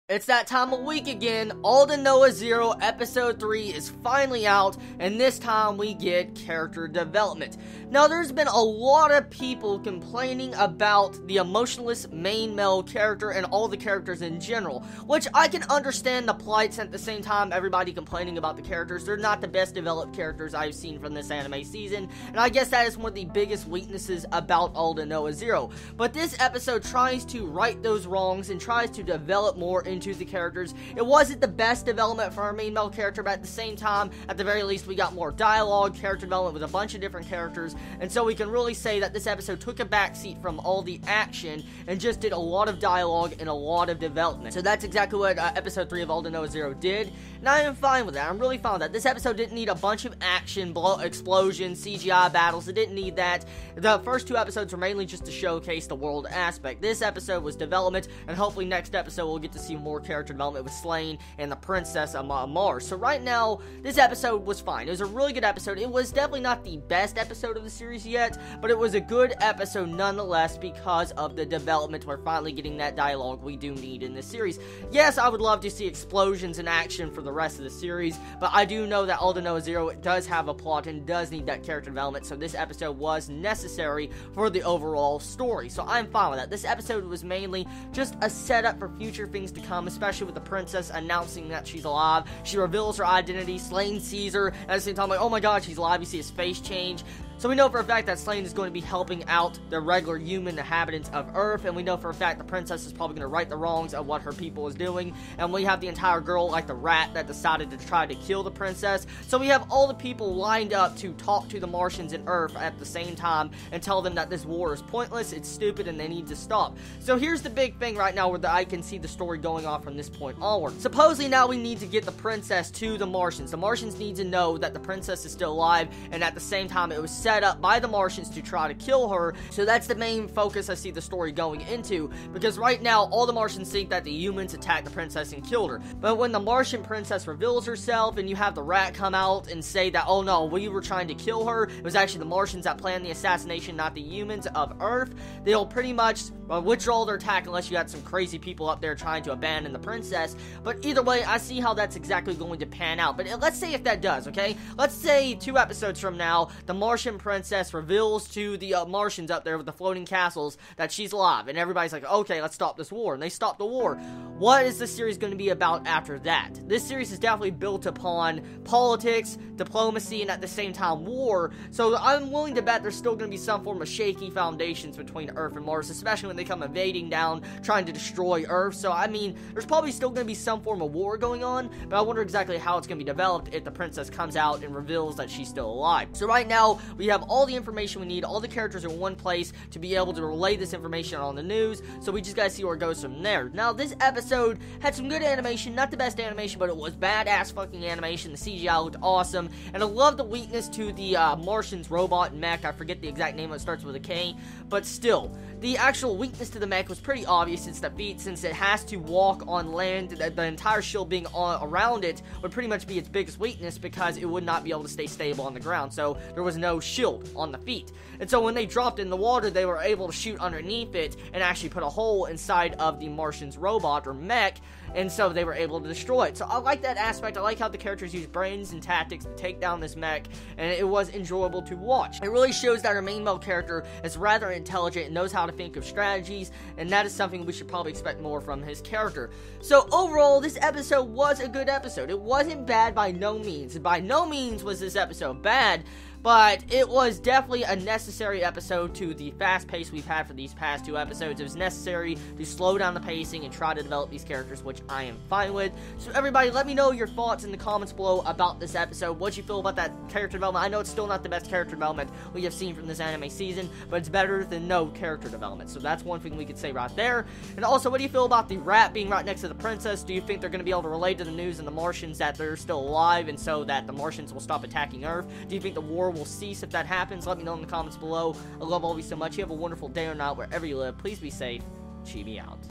It's that time of week again. Aldnoah.Zero Episode 3 is finally out, and this time we get character development. Now, there's been a lot of people complaining about the emotionless main male character and all the characters in general, which I can understand the plights. At the same time, everybody complaining about the characters. They're not the best developed characters I've seen from this anime season, and I guess that is one of the biggest weaknesses about Aldnoah.Zero. But this episode tries to right those wrongs and tries to develop more into the characters. It wasn't the best development for our main male character, but at the same time, at the very least, we got more dialogue, character development with a bunch of different characters, and so we can really say that this episode took a backseat from all the action and just did a lot of dialogue and a lot of development. So that's exactly what episode 3 of Aldnoah.Zero did, and I am fine with that. I'm really fine with that. This episode didn't need a bunch of action, explosions, CGI battles. It didn't need that. The first two episodes were mainly just to showcase the world aspect. This episode was development, and hopefully next episode we'll get to see more character development with Slane and the Princess of Mars. So right now, this episode was fine. It was a really good episode. It was definitely not the best episode of the series yet, but it was a good episode nonetheless because of the development. We're finally getting that dialogue we do need in this series. Yes, I would love to see explosions and action for the rest of the series, but I do know that Aldnoah.Zero does have a plot and does need that character development, so this episode was necessary for the overall story. So I'm fine with that. This episode was mainly just a setup for future things to come, especially with the princess announcing that she's alive. She reveals her identity, Slane sees her, and at the same time, like, oh my god, she's alive. You see his face change. So we know for a fact that Slane is going to be helping out the regular human inhabitants of Earth, and we know for a fact the princess is probably going to right the wrongs of what her people is doing, and we have the entire girl, like the rat, that decided to try to kill the princess. So we have all the people lined up to talk to the Martians and Earth at the same time and tell them that this war is pointless, it's stupid, and they need to stop. So here's the big thing right now where I can see the story going on from this point onward. Supposedly now we need to get the princess to the Martians. The Martians need to know that the princess is still alive, and at the same time it was set up by the Martians to try to kill her. So that's the main focus I see the story going into, because right now all the Martians think that the humans attacked the princess and killed her. But when the Martian princess reveals herself and you have the rat come out and say that, oh no, we were trying to kill her, it was actually the Martians that planned the assassination, not the humans of Earth, they'll pretty much withdraw their attack unless you got some crazy people up there trying to abandon the princess. But either way, I see how that's exactly going to pan out. But let's say if that does, okay? Let's say 2 episodes from now, the Martian princess reveals to the Martians up there with the floating castles that she's alive, and everybody's like, okay, let's stop this war, and they stop the war. What is this series going to be about after that? This series is definitely built upon politics, diplomacy, and at the same time war, so I'm willing to bet there's still going to be some form of shaky foundations between Earth and Mars, especially when they come invading down, trying to destroy Earth. So I mean, there's probably still going to be some form of war going on, but I wonder exactly how it's going to be developed if the princess comes out and reveals that she's still alive. So right now, we have all the information we need, all the characters in one place to be able to relay this information on the news, so we just gotta see where it goes from there. Now, this episode had some good animation, not the best animation, but it was badass fucking animation. The CGI looked awesome, and I love the weakness to the Martian's robot mech. I forget the exact name, it starts with a K, but still, the actual weakness to the mech was pretty obvious. Since the feet, since it has to walk on land, the entire shield being around it would pretty much be its biggest weakness, because it would not be able to stay stable on the ground, so there was no shield on the feet. And so when they dropped in the water, they were able to shoot underneath it and actually put a hole inside of the Martian's robot or mech, and so they were able to destroy it. So I like that aspect. I like how the characters use brains and tactics to take down this mech, and it was enjoyable to watch. It really shows that our main male character is rather intelligent and knows how to think of strategies, and that is something we should probably expect more from his character. So overall, this episode was a good episode. It wasn't bad by no means. By no means was this episode bad, but it was definitely a necessary episode to the fast pace we've had for these past 2 episodes. It was necessary to slow down the pacing and try to develop these characters, which I am fine with. So everybody, let me know your thoughts in the comments below about this episode. What you feel about that character development. I know it's still not the best character development we have seen from this anime season, but it's better than no character development. So that's one thing we could say right there. And also, what do you feel about the rat being right next to the princess? Do you think they're going to be able to relay to the news and the Martians that they're still alive, and so that the Martians will stop attacking Earth? Do you think the war will cease if that happens? Let me know in the comments below. I love all of you so much. You have a wonderful day or night wherever you live. Please be safe. Chibi out.